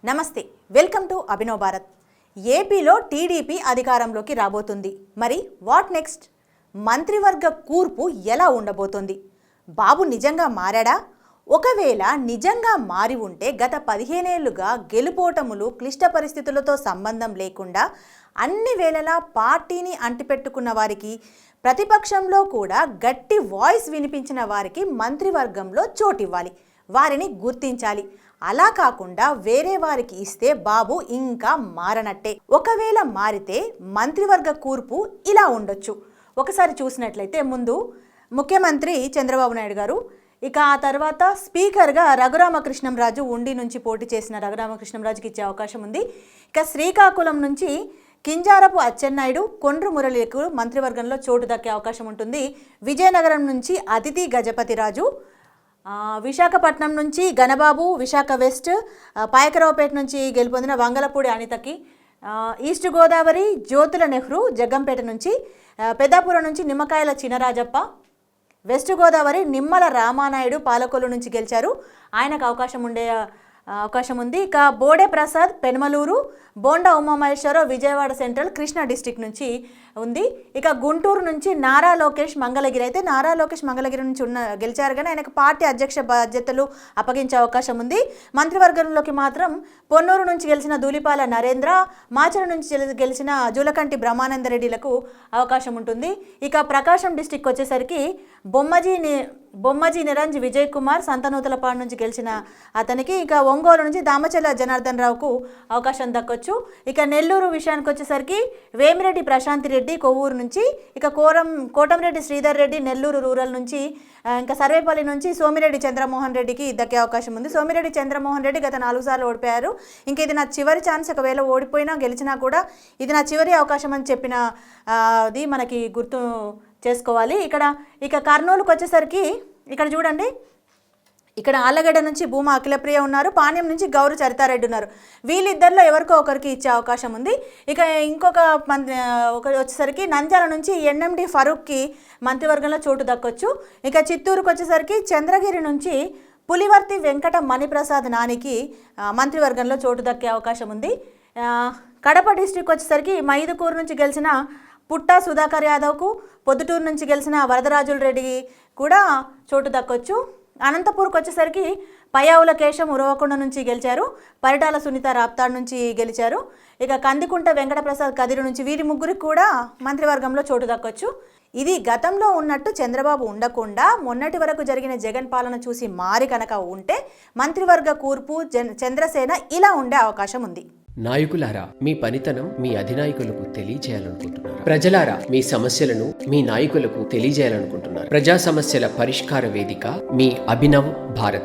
నమస్తే, welcome to Abhinav Bharat. ఏపీలో TDP అధికారంలోకి రాబోతుంది. మరి వాట్ నెక్స్ట్? మంత్రివర్గ కూర్పు ఎలా ఉండబోతోంది? బాబు నిజంగా మారాడా? ఒకవేళ నిజంగా మారి ఉంటే గత 15 ఏళ్లుగా గెలుపోటములు క్లిష్ట పరిస్థితులతో సంబంధం లేకుండా అన్ని వేళలా పార్టీని అంటిపెట్టుకున్న వారికి, ప్రతిపక్షంలో కూడా గట్టి వాయిస్ వినిపించిన వారికి మంత్రివర్గంలో చోటివ్వాలి, వారిని గుర్తించాలి. అలా కాకుండా వేరే వారికి ఇస్తే బాబు ఇంకా మారనట్టే. ఒకవేళ మారితే మంత్రివర్గ కూర్పు ఇలా ఉండొచ్చు. ఒకసారి చూసినట్లయితే ముందు ముఖ్యమంత్రి చంద్రబాబు నాయుడు గారు, ఇక ఆ తర్వాత స్పీకర్గా రఘురామకృష్ణంరాజు ఉండి నుంచి పోటీ చేసిన రఘురామకృష్ణంరాజుకి ఇచ్చే అవకాశం ఉంది. ఇక శ్రీకాకుళం నుంచి కింజారపు అచ్చెన్నాయుడు, కొండ్రు మురళికు మంత్రివర్గంలో చోటు దక్కే అవకాశం ఉంటుంది. విజయనగరం నుంచి అతిథి గజపతిరాజు, విశాఖపట్నం నుంచి గణబాబు, విశాఖ వెస్ట్, పాయకరావుపేట నుంచి గెలుపొందిన వంగలపూడి అనితకి, ఈస్ట్ గోదావరి జ్యోతుల నెహ్రూ జగ్గంపేట నుంచి, పెద్దాపురం నుంచి నిమ్మకాయల చినరాజప్ప, వెస్ట్ గోదావరి నిమ్మల రామానాయుడు పాలకొల్లు నుంచి గెలిచారు, ఆయనకు అవకాశం ఉంది. ఇక బోడే ప్రసాద్ పెనమలూరు, బోండా ఉమామహేశ్వరరావు విజయవాడ సెంట్రల్ కృష్ణా డిస్టిక్ నుంచి ఉంది. ఇక గుంటూరు నుంచి నారా లోకేష్ మంగళగిరి, అయితే నారా లోకేష్ మంగళగిరి నుంచి గెలిచారు కానీ ఆయనకు పార్టీ అధ్యక్ష బాధ్యతలు అప్పగించే అవకాశం ఉంది. మంత్రివర్గంలోకి మాత్రం పొన్నూరు నుంచి గెలిచిన ధూళిపాల నరేంద్ర, మాచర నుంచి గెలిచిన జూలకంటి బ్రహ్మానందరెడ్డిలకు అవకాశం ఉంటుంది. ఇక ప్రకాశం డిస్టిక్ వచ్చేసరికి బొమ్మజీ నిరంజ్ విజయ్ కుమార్ సంతనూతలపాడు నుంచి గెలిచిన అతనికి, ఇక ఒంగోలు నుంచి దామచల జనార్దన్ రావుకు అవకాశం దక్కొచ్చు. ఇక నెల్లూరు విషయానికి వచ్చేసరికి వేమిరెడ్డి ప్రశాంతి రెడ్డి కొవ్వూరు నుంచి, ఇక కోటంరెడ్డి శ్రీధర్ రెడ్డి నెల్లూరు రూరల్ నుంచి, ఇంకా సర్వేపల్లి నుంచి సోమిరెడ్డి చంద్రమోహన్ రెడ్డికి దక్కే అవకాశం ఉంది. సోమిరెడ్డి చంద్రమోహన్ రెడ్డి గత 4 సార్లు ఓడిపోయారు. ఇంక ఇది నా చివరి ఛాన్స్, ఒకవేళ ఓడిపోయినా గెలిచినా కూడా ఇది నా చివరి అవకాశం అని చెప్పిన అది మనకి గుర్తు చేసుకోవాలి. ఇక కర్నూలుకు వచ్చేసరికి ఇక్కడ చూడండి, ఇక్కడ ఆళ్లగడ్డ నుంచి భూమా అఖిలప్రియ ఉన్నారు, పాణ్యం నుంచి గౌరు చరితారెడ్డి ఉన్నారు. వీళ్ళిద్దరిలో ఎవరికో ఒకరికి ఇచ్చే అవకాశం ఉంది. ఇక వచ్చేసరికి నంద్యాల నుంచి ఎన్ఎండి ఫరూక్కి మంత్రివర్గంలో చోటు దక్కొచ్చు. ఇక చిత్తూరుకు వచ్చేసరికి చంద్రగిరి నుంచి పులివర్తి వెంకట మణిప్రసాద్ నానికి మంత్రివర్గంలో చోటు దక్కే అవకాశం ఉంది. కడప డిస్టిక్ వచ్చేసరికి మైదుకూరు నుంచి గెలిచిన పుట్టా సుధాకర్ యాదవ్కు, పొద్దుటూరు నుంచి గెలిచిన వరదరాజుల రెడ్డి కూడా చోటు దక్కొచ్చు. అనంతపూర్కి వచ్చేసరికి పయ్యావుల కేశం ఉరవకొండ నుంచి గెలిచారు, పరిటాల సునీత రాప్తాడ్ నుంచి గెలిచారు. ఇక కందికుంట వెంకటప్రసాద్ కదిరి నుంచి, వీరి ముగ్గురికి కూడా మంత్రివర్గంలో చోటు దక్కొచ్చు. ఇది గతంలో ఉన్నట్టు చంద్రబాబు ఉండకుండా మొన్నటి వరకు జరిగిన జగన్ పాలన చూసి మారి కనుక ఉంటే మంత్రివర్గ కూర్పు చంద్రసేన ఇలా ఉండే అవకాశం ఉంది. నాయకులారా, మీ పనితనం మీ అధినాయకులకు తెలియజేయాలనుకుంటున్నారు. ప్రజలారా, మీ సమస్యలను మీ నాయకులకు తెలియజేయాలనుకుంటున్నారు. ప్రజా సమస్యల పరిష్కార వేదిక మీ అభినవ్ భారత్.